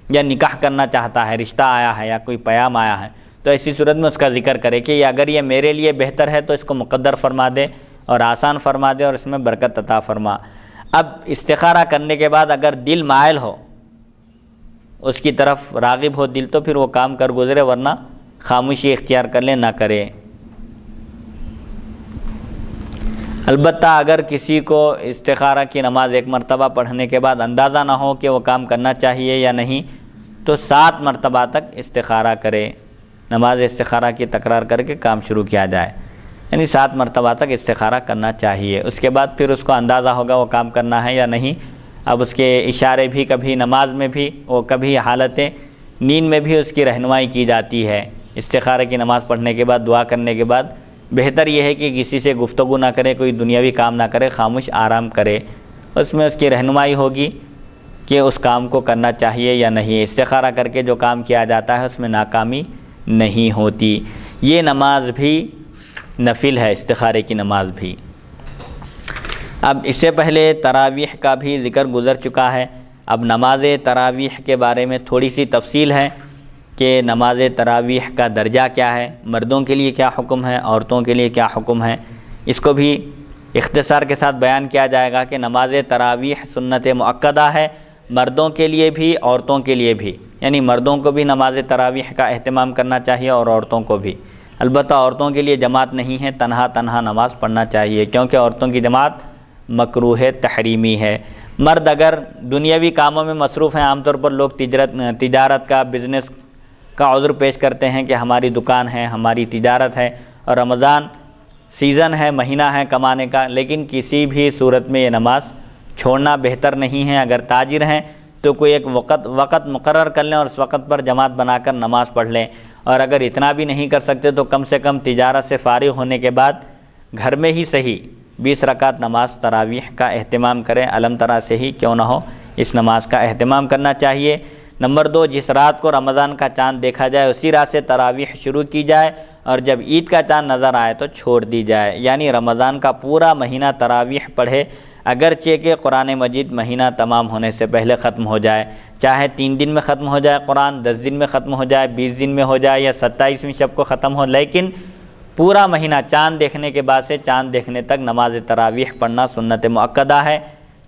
یا نکاح کرنا چاہتا ہے، رشتہ آیا ہے یا کوئی پیام آیا ہے، تو ایسی صورت میں اس کا ذکر کرے کہ اگر یہ میرے لیے بہتر ہے تو اس کو مقدر فرما دے اور آسان فرما دے اور اس میں برکت عطا فرما۔ اب استخارہ کرنے کے بعد اگر دل مائل ہو، اس کی طرف راغب ہو دل، تو پھر وہ کام کر گزرے، ورنہ خاموشی اختیار کر لے، نہ کرے۔ البتہ اگر کسی کو استخارہ کی نماز ایک مرتبہ پڑھنے کے بعد اندازہ نہ ہو کہ وہ کام کرنا چاہیے یا نہیں، تو 7 مرتبہ تک استخارہ کرے، نماز استخارہ کی تکرار کر کے کام شروع کیا جائے، یعنی 7 مرتبہ تک استخارہ کرنا چاہیے۔ اس کے بعد پھر اس کو اندازہ ہوگا وہ کام کرنا ہے یا نہیں۔ اب اس کے اشارے بھی کبھی نماز میں بھی، وہ کبھی حالت نیند میں بھی اس کی رہنمائی کی جاتی ہے۔ استخارہ کی نماز پڑھنے کے بعد، دعا کرنے کے بعد بہتر یہ ہے کہ کسی سے گفتگو نہ کرے، کوئی دنیاوی کام نہ کرے، خاموش آرام کرے، اس میں اس کی رہنمائی ہوگی کہ اس کام کو کرنا چاہیے یا نہیں۔ استخارہ کر کے جو کام کیا جاتا ہے اس میں ناکامی نہیں ہوتی۔ یہ نماز بھی نفل ہے، استخارے کی نماز بھی۔ اب اس سے پہلے تراویح کا بھی ذکر گزر چکا ہے، اب نماز تراویح کے بارے میں تھوڑی سی تفصیل ہے کہ نماز تراویح کا درجہ کیا ہے، مردوں کے لیے کیا حکم ہے، عورتوں کے لیے کیا حکم ہے، اس کو بھی اختصار کے ساتھ بیان کیا جائے گا کہ نماز تراویح سنت مؤکدہ ہے، مردوں کے لیے بھی عورتوں کے لیے بھی، یعنی مردوں کو بھی نماز تراویح کا اہتمام کرنا چاہیے اور عورتوں کو بھی۔ البتہ عورتوں کے لیے جماعت نہیں ہے، تنہا نماز پڑھنا چاہیے، کیونکہ عورتوں کی جماعت مکروہ تحریمی ہے۔ مرد اگر دنیاوی کاموں میں مصروف ہیں، عام طور پر لوگ تجارت کا، بزنس کا عذر پیش کرتے ہیں کہ ہماری دکان ہے، ہماری تجارت ہے، اور رمضان سیزن ہے، مہینہ ہے کمانے کا، لیکن کسی بھی صورت میں یہ نماز چھوڑنا بہتر نہیں ہے۔ اگر تاجر ہیں تو کوئی ایک وقت مقرر کر لیں اور اس وقت پر جماعت بنا کر نماز پڑھ لیں، اور اگر اتنا بھی نہیں کر سکتے تو کم سے کم تجارت سے فارغ ہونے کے بعد گھر میں ہی صحیح 20 رکعت نماز تراویح کا اہتمام کریں، علم ترا سے ہی کیوں نہ ہو، اس نماز کا اہتمام کرنا چاہیے۔ نمبر 2، جس رات کو رمضان کا چاند دیکھا جائے اسی رات سے تراویح شروع کی جائے، اور جب عید کا چاند نظر آئے تو چھوڑ دی جائے، یعنی رمضان کا پورا مہینہ تراویح پڑھے، اگرچہ کہ قرآن مجید مہینہ تمام ہونے سے پہلے ختم ہو جائے، چاہے 3 دن میں ختم ہو جائے قرآن، 10 دن میں ختم ہو جائے، 20 دن میں ہو جائے، یا 27ویں شب کو ختم ہو، لیکن پورا مہینہ چاند دیکھنے کے بعد سے چاند دیکھنے تک نماز تراویح پڑھنا سنت مؤکدہ ہے۔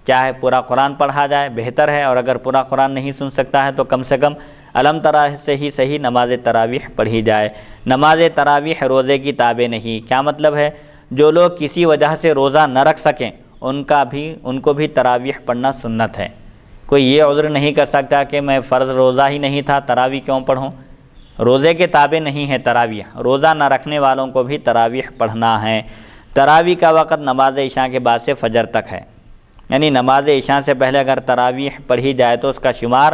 چاہے پورا قرآن پڑھا جائے بہتر ہے، اور اگر پورا قرآن نہیں سن سکتا ہے تو کم سے کم علم ترا سے ہی صحیح نماز تراویح پڑھی جائے۔ نماز تراویح روزے کی تابع نہیں۔ کیا مطلب ہے؟ جو لوگ کسی وجہ سے روزہ نہ رکھ سکیں ان کو بھی تراویح پڑھنا سنت ہے۔ کوئی یہ عذر نہیں کر سکتا کہ میں فرض روزہ ہی نہیں تھا، تراویح کیوں پڑھوں؟ روزے کے تابع نہیں ہے تراویح، روزہ نہ رکھنے والوں کو بھی تراویح پڑھنا ہے۔ تراویح کا وقت نماز عشاء کے بعد سے فجر تک ہے، یعنی نماز عشاء سے پہلے اگر تراویح پڑھی جائے تو اس کا شمار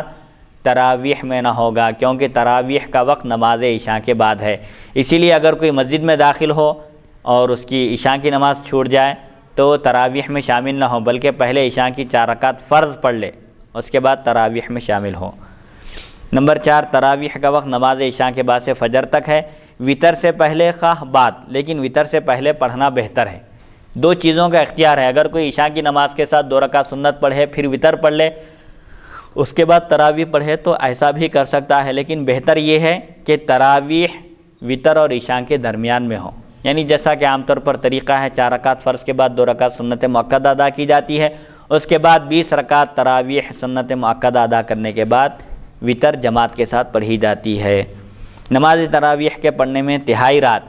تراویح میں نہ ہوگا، کیونکہ تراویح کا وقت نماز عشاء کے بعد ہے۔ اسی لیے اگر کوئی مسجد میں داخل ہو اور اس کی عشاء کی نماز چھوٹ جائے تو تراویح میں شامل نہ ہو، بلکہ پہلے عشاء کی 4 رکعت فرض پڑھ لے، اس کے بعد تراویح میں شامل ہو۔ نمبر 4، تراویح کا وقت نماز عشاء کے بعد سے فجر تک ہے، وطر سے پہلے خواہ بعد، لیکن وطر سے پہلے پڑھنا بہتر ہے۔ 2 چیزوں کا اختیار ہے، اگر کوئی عشاء کی نماز کے ساتھ 2 رکعت سنت پڑھے پھر وطر پڑھ لے، اس کے بعد تراویح پڑھے تو ایسا بھی کر سکتا ہے، لیکن بہتر یہ ہے کہ تراویح وطر اور عشاء کے درمیان میں ہو، یعنی جیسا کہ عام طور پر طریقہ ہے 4 رکعت فرض کے بعد 2 رکعت سنت مؤکدہ ادا کی جاتی ہے، اس کے بعد 20 رکعت تراویح سنت مؤکدہ ادا کرنے کے بعد وطر جماعت کے ساتھ پڑھی جاتی ہے۔ نماز تراویح کے پڑھنے میں تہائی رات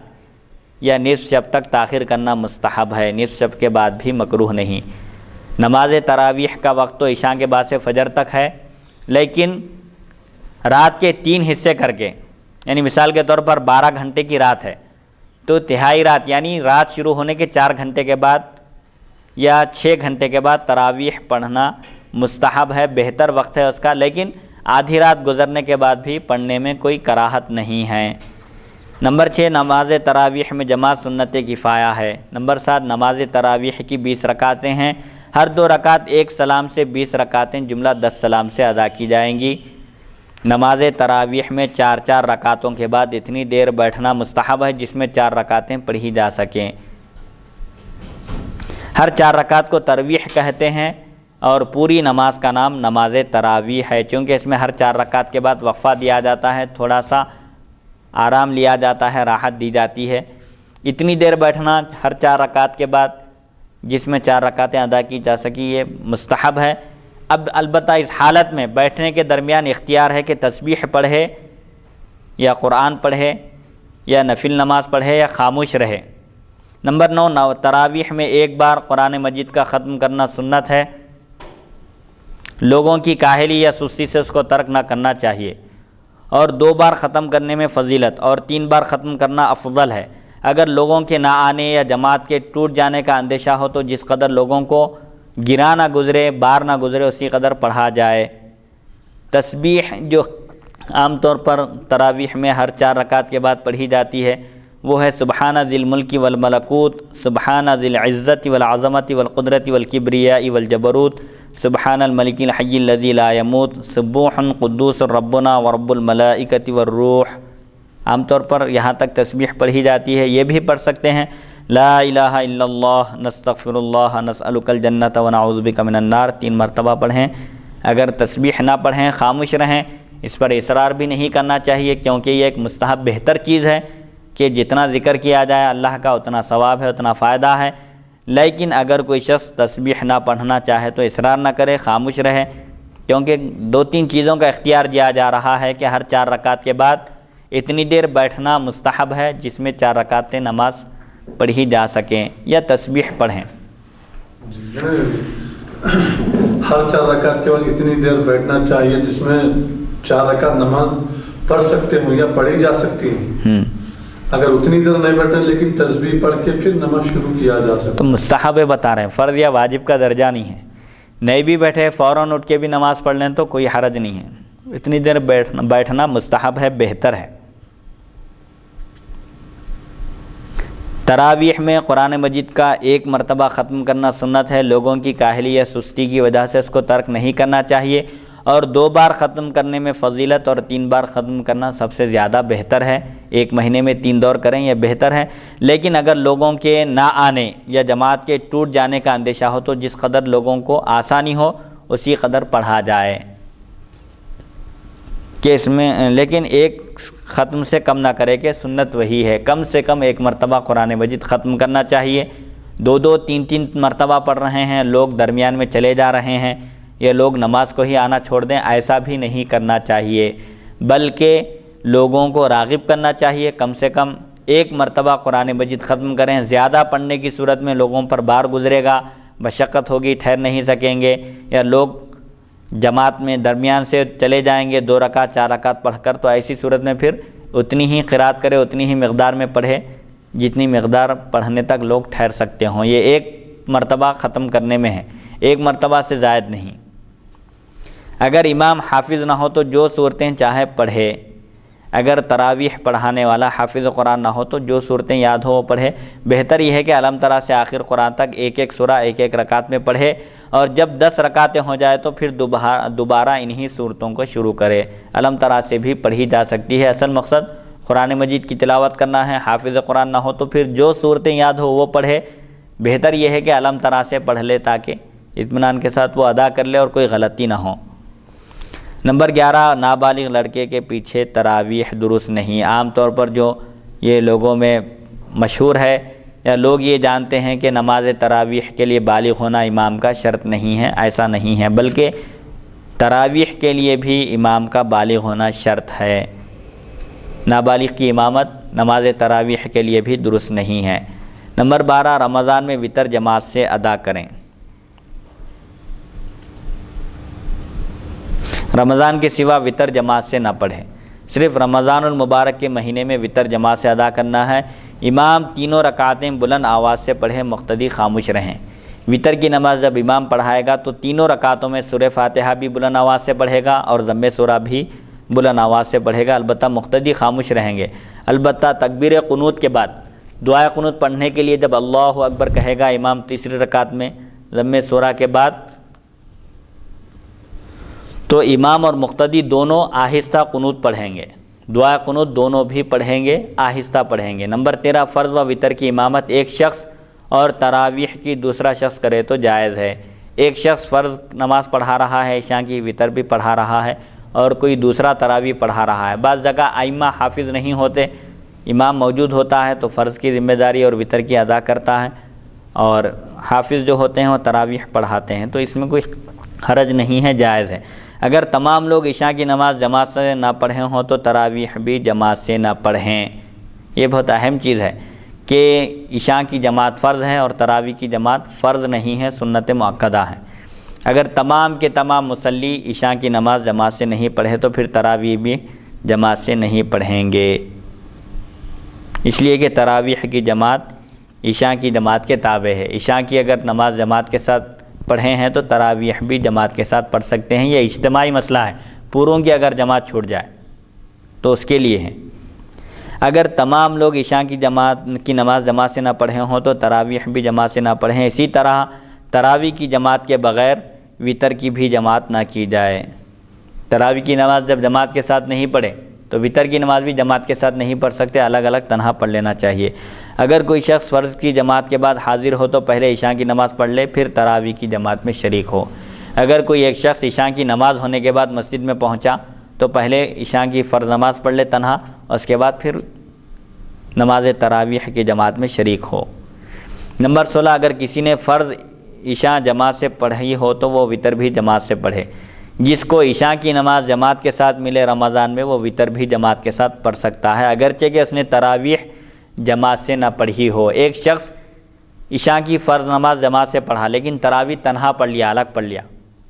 یا نصف شب تک تاخیر کرنا مستحب ہے، نصف شب کے بعد بھی مکروہ نہیں۔ نماز تراویح کا وقت تو عشاء کے بعد سے فجر تک ہے، لیکن رات کے 3 حصے کر کے، یعنی مثال کے طور پر 12 گھنٹے کی رات ہے تو تہائی رات یعنی رات شروع ہونے کے 4 گھنٹے کے بعد یا 6 گھنٹے کے بعد تراویح پڑھنا مستحب ہے، بہتر وقت ہے اس کا، لیکن آدھی رات گزرنے کے بعد بھی پڑھنے میں کوئی کراہت نہیں ہے۔ نمبر 6، نماز تراویح میں جماعت سنت کفایہ ہے۔ نمبر 7، نماز تراویح کی 20 رکعتیں ہیں، ہر 2 رکعت 1 سلام سے 20 رکعتیں جملہ 10 سلام سے ادا کی جائیں گی۔ نماز تراویح میں 4 رکعتوں کے بعد اتنی دیر بیٹھنا مستحب ہے جس میں 4 رکعتیں پڑھی جا سکیں۔ ہر 4 رکعت کو تراویح کہتے ہیں اور پوری نماز کا نام نماز تراویح ہے، چونکہ اس میں ہر 4 رکعت کے بعد وقفہ دیا جاتا ہے، تھوڑا سا آرام لیا جاتا ہے، راحت دی جاتی ہے۔ اتنی دیر بیٹھنا ہر 4 رکعت کے بعد جس میں 4 رکعتیں ادا کی جا سکی، یہ مستحب ہے۔ اب البتہ اس حالت میں بیٹھنے کے درمیان اختیار ہے کہ تسبیح پڑھے یا قرآن پڑھے یا نفل نماز پڑھے یا خاموش رہے۔ نمبر 9، تراویح میں ایک بار قرآن مجید کا ختم کرنا سنت ہے۔ لوگوں کی کاہلی یا سستی سے اس کو ترک نہ کرنا چاہیے، اور 2 بار ختم کرنے میں فضیلت اور 3 بار ختم کرنا افضل ہے۔ اگر لوگوں کے نہ آنے یا جماعت کے ٹوٹ جانے کا اندیشہ ہو تو جس قدر لوگوں کو گرا نہ گزرے، بار نہ گزرے، اسی قدر پڑھا جائے۔ تسبیح جو عام طور پر تراویح میں ہر 4 رکعت کے بعد پڑھی جاتی ہے وہ ہے سبحان ذی الملک والملکوت، سبحان ذی العزت والعظمت والقدرت والکبریاء والجبروت، سبحان الملک الحی الذی لا یموت، سبوح قدوس ربنا ورب الملائکۃ والروح۔ عام طور پر یہاں تک تسبیح پڑھی جاتی ہے۔ یہ بھی پڑھ سکتے ہیں لا الہ الا اللہ نستغفر اللہ نسألک الجنۃ ونعوذ بک من النار، 3 مرتبہ پڑھیں۔ اگر تسبیح نہ پڑھیں، خاموش رہیں، اس پر اصرار بھی نہیں کرنا چاہیے، کیونکہ یہ ایک مستحب بہتر چیز ہے کہ جتنا ذکر کیا جائے اللہ کا اتنا ثواب ہے، اتنا فائدہ ہے۔ لیکن اگر کوئی شخص تسبیح نہ پڑھنا چاہے تو اصرار نہ کرے، خاموش رہے، کیونکہ 2-3 چیزوں کا اختیار دیا جا رہا ہے کہ ہر 4 رکعت کے بعد اتنی دیر بیٹھنا مستحب ہے جس میں 4 رکعتیں نماز پڑھی جا سکیں یا تسبیح پڑھیں۔ ہر 4 رکعت کے بعد اتنی دیر بیٹھنا چاہیے جس میں 4 رکعت نماز پڑھ سکتے ہوں یا پڑھی جا سکتی ہیں۔ اگر اتنی دیر نہیں بیٹھے لیکن تسبیح پڑھ کے پھر نماز شروع کیا جا سکتا تو مستحب بتا رہے ہیں، فرض یا واجب کا درجہ نہیں ہے۔ نہیں بھی بیٹھے فوراً اٹھ کے بھی نماز پڑھ لیں تو کوئی حرج نہیں ہے، اتنی دیر بیٹھنا مستحب ہے، بہتر ہے۔ تراویح میں قرآن مجید کا 1 مرتبہ ختم کرنا سنت ہے۔ لوگوں کی کاہلی یا سستی کی وجہ سے اس کو ترک نہیں کرنا چاہیے، اور 2 بار ختم کرنے میں فضیلت اور 3 بار ختم کرنا سب سے زیادہ بہتر ہے۔ 1 مہینے میں 3 دور کریں، یہ بہتر ہے۔ لیکن اگر لوگوں کے نہ آنے یا جماعت کے ٹوٹ جانے کا اندیشہ ہو تو جس قدر لوگوں کو آسانی ہو اسی قدر پڑھا جائے، کہ اس میں لیکن 1 ختم سے کم نہ کرے، کہ سنت وہی ہے، کم سے کم 1 مرتبہ قرآن مجید ختم کرنا چاہیے۔ 2-2 3-3 مرتبہ پڑھ رہے ہیں، لوگ درمیان میں چلے جا رہے ہیں، یہ لوگ نماز کو ہی آنا چھوڑ دیں، ایسا بھی نہیں کرنا چاہیے، بلکہ لوگوں کو راغب کرنا چاہیے۔ کم سے کم 1 مرتبہ قرآن مجید ختم کریں۔ زیادہ پڑھنے کی صورت میں لوگوں پر بار گزرے گا، مشقت ہوگی، ٹھہر نہیں سکیں گے، یا لوگ جماعت میں درمیان سے چلے جائیں گے 2 رکعت 4 رکعت پڑھ کر، تو ایسی صورت میں پھر اتنی ہی قرات کرے، اتنی ہی مقدار میں پڑھے جتنی مقدار پڑھنے تک لوگ ٹھہر سکتے ہوں۔ یہ 1 مرتبہ ختم کرنے میں ہے، 1 مرتبہ سے زائد نہیں۔ اگر امام حافظ نہ ہو تو جو صورتیں چاہے پڑھے۔ اگر تراویح پڑھانے والا حافظ قرآن نہ ہو تو جو صورتیں یاد ہو وہ پڑھے۔ بہتر یہ ہے کہ علم ترا سے آخر قرآن تک 1-1 سورہ 1-1 رکعت میں پڑھے، اور جب 10 رکعتیں ہو جائے تو پھر دوبارہ انہی صورتوں کو شروع کرے۔ علم ترا سے بھی پڑھی جا سکتی ہے۔ اصل مقصد قرآن مجید کی تلاوت کرنا ہے۔ حافظ قرآن نہ ہو تو پھر جو صورتیں یاد ہو وہ پڑھے۔ بہتر یہ ہے کہ علم ترا سے پڑھ لے تاکہ اطمینان کے ساتھ وہ ادا کر لے اور کوئی غلطی نہ ہو۔ نمبر 11، نابالغ لڑکے کے پیچھے تراویح درست نہیں۔ عام طور پر جو یہ لوگوں میں مشہور ہے یا لوگ یہ جانتے ہیں کہ نماز تراویح کے لیے بالغ ہونا امام کا شرط نہیں ہے، ایسا نہیں ہے، بلکہ تراویح کے لیے بھی امام کا بالغ ہونا شرط ہے۔ نابالغ کی امامت نماز تراویح کے لیے بھی درست نہیں ہے۔ نمبر 12، رمضان میں وتر جماعت سے ادا کریں۔ رمضان کے سوا وتر جماعت سے نہ پڑھیں، صرف رمضان المبارک کے مہینے میں وتر جماعت سے ادا کرنا ہے۔ امام 3 رکعتیں بلند آواز سے پڑھیں، مقتدی خاموش رہیں۔ وتر کی نماز جب امام پڑھائے گا تو 3 رکعتوں میں سورہ فاتحہ بھی بلند آواز سے پڑھے گا اور ضم سورہ بھی بلند آواز سے پڑھے گا، البتہ مقتدی خاموش رہیں گے۔ البتہ تکبیر قنوت کے بعد دعائے قنوت پڑھنے کے لیے جب اللہ اکبر کہے گا امام 3 رکعت میں ضم سورہ کے بعد، تو امام اور مقتدی دونوں آہستہ قنوت پڑھیں گے، دعائے قنوت دونوں بھی پڑھیں گے، آہستہ پڑھیں گے۔ نمبر 13، فرض و وتر کی امامت ایک شخص اور تراویح کی دوسرا شخص کرے تو جائز ہے۔ ایک شخص فرض نماز پڑھا رہا ہے، عشاء کی وتر بھی پڑھا رہا ہے، اور کوئی دوسرا تراویح پڑھا رہا ہے۔ بعض جگہ ائمہ حافظ نہیں ہوتے، امام موجود ہوتا ہے تو فرض کی ذمہ داری اور وتر کی ادا کرتا ہے، اور حافظ جو ہوتے ہیں وہ تراویح پڑھاتے ہیں، تو اس میں کوئی حرج نہیں ہے، جائز ہے۔ اگر تمام لوگ عشاء کی نماز جماعت سے نہ پڑھے ہوں تو تراویح بھی جماعت سے نہ پڑھیں۔ یہ بہت اہم چیز ہے کہ عشاء کی جماعت فرض ہے اور تراویح کی جماعت فرض نہیں ہے، سنت مؤکدہ ہے۔ اگر تمام کے تمام مصلی عشاء کی نماز جماعت سے نہیں پڑھے تو پھر تراویح بھی جماعت سے نہیں پڑھیں گے، اس لیے کہ تراویح کی جماعت عشاء کی جماعت کے تابع ہے۔ عشاء کی اگر نماز جماعت کے ساتھ پڑھے ہیں تو تراویح بھی جماعت کے ساتھ پڑھ سکتے ہیں۔ یہ اجتماعی مسئلہ ہے، پوروں کی اگر جماعت چھوٹ جائے تو اس کے لیے ہے۔ اگر تمام لوگ عشاء کی نماز جماعت سے نہ پڑھے ہوں تو تراویح بھی جماعت سے نہ پڑھیں۔ اسی طرح تراویح کی جماعت کے بغیر وتر کی بھی جماعت نہ کی جائے۔ تراویح کی نماز جب جماعت کے ساتھ نہیں پڑھے تو وتر کی نماز بھی جماعت کے ساتھ نہیں پڑھ سکتے، الگ الگ تنہا پڑھ لینا چاہیے۔ اگر کوئی شخص فرض کی جماعت کے بعد حاضر ہو تو پہلے عشاء کی نماز پڑھ لے، پھر تراویح کی جماعت میں شریک ہو۔ اگر کوئی ایک شخص عشاء کی نماز ہونے کے بعد مسجد میں پہنچا تو پہلے عشاء کی فرض نماز پڑھ لے تنہا، اور اس کے بعد پھر نماز تراویح کی جماعت میں شریک ہو۔ نمبر 16، اگر کسی نے فرض عشاء جماعت سے پڑھی ہو تو وہ وتر بھی جماعت سے پڑھے۔ جس کو عشاء کی نماز جماعت کے ساتھ ملے رمضان میں وہ وتر بھی جماعت کے ساتھ پڑھ سکتا ہے، اگرچہ کہ اس نے تراویح جماعت سے نہ پڑھی ہو۔ ایک شخص عشاء کی فرض نماز جماعت سے پڑھا لیکن تراویح تنہا پڑھ لیا، الگ پڑھ لیا،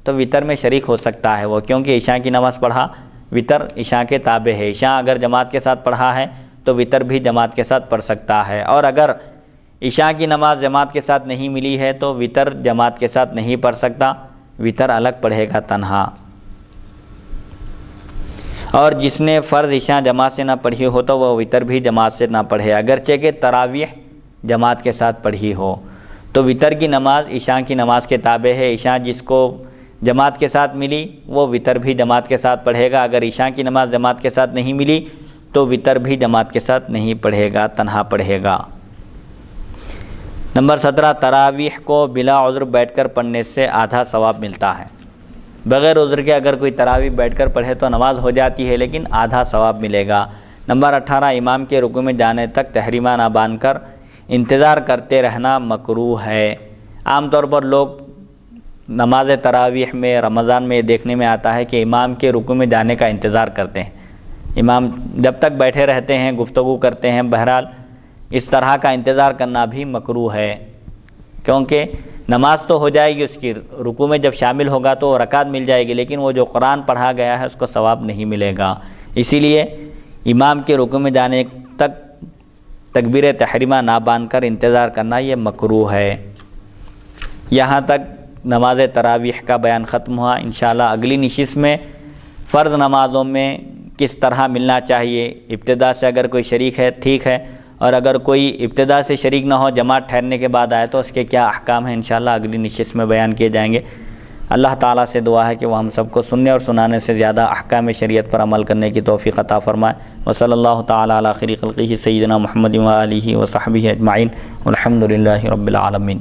تو وتر میں شریک ہو سکتا ہے وہ، کیونکہ عشاء کی نماز پڑھا، وتر عشاء کے تابع ہے۔ عشاء اگر جماعت کے ساتھ پڑھا ہے تو وتر بھی جماعت کے ساتھ پڑھ سکتا ہے، اور اگر عشاء کی نماز جماعت کے ساتھ نہیں ملی ہے تو وتر جماعت کے ساتھ نہیں پڑھ سکتا، وتر الگ پڑھے گا تنہا۔ اور جس نے فرض عشاء جماعت سے نہ پڑھی ہو تو وہ وتر بھی جماعت سے نہ پڑھے، اگرچہ کہ تراویح جماعت کے ساتھ پڑھی ہو۔ تو وتر کی نماز عشاء کی نماز کے تابع ہے۔ عشاء جس کو جماعت کے ساتھ ملی وہ وتر بھی جماعت کے ساتھ پڑھے گا، اگر عشاء کی نماز جماعت کے ساتھ نہیں ملی تو وتر بھی جماعت کے ساتھ نہیں پڑھے گا، تنہا پڑھے گا۔ نمبر 17، تراویح کو بلا عذر بیٹھ کر پڑھنے سے آدھا ثواب ملتا ہے۔ بغیر عذر کے اگر کوئی تراویح بیٹھ کر پڑھے تو نماز ہو جاتی ہے لیکن آدھا ثواب ملے گا۔ نمبر 18، امام کے رکوع میں جانے تک تحریمہ نہ باندھ کر انتظار کرتے رہنا مکروہ ہے۔ عام طور پر لوگ نماز تراویح میں رمضان میں دیکھنے میں آتا ہے کہ امام کے رکوع میں جانے کا انتظار کرتے ہیں، امام جب تک بیٹھے رہتے ہیں، گفتگو کرتے ہیں۔ بہرحال اس طرح کا انتظار کرنا بھی مکروہ ہے، کیونکہ نماز تو ہو جائے گی، اس کی رکوع میں جب شامل ہوگا تو رکعت مل جائے گی، لیکن وہ جو قرآن پڑھا گیا ہے اس کو ثواب نہیں ملے گا۔ اسی لیے امام کے رکوع میں جانے تک تکبیر تحریمہ نہ باندھ کر انتظار کرنا یہ مکروہ ہے۔ یہاں تک نماز تراویح کا بیان ختم ہوا۔ انشاءاللہ اگلی نشست میں فرض نمازوں میں کس طرح ملنا چاہیے، ابتدا سے اگر کوئی شریک ہے ٹھیک ہے، اور اگر کوئی ابتدا سے شریک نہ ہو، جماعت ٹھہرنے کے بعد آئے تو اس کے کیا احکام ہیں، انشاءاللہ اگلی نشست میں بیان کیے جائیں گے۔ اللہ تعالیٰ سے دعا ہے کہ وہ ہم سب کو سننے اور سنانے سے زیادہ احکام شریعت پر عمل کرنے کی توفیق عطا فرمائے۔ وصلی اللہ تعالیٰ علی خیر خلقہ سیدنا محمد و آلہ و صحبہ اجمعین، والحمد للہ رب العالمین۔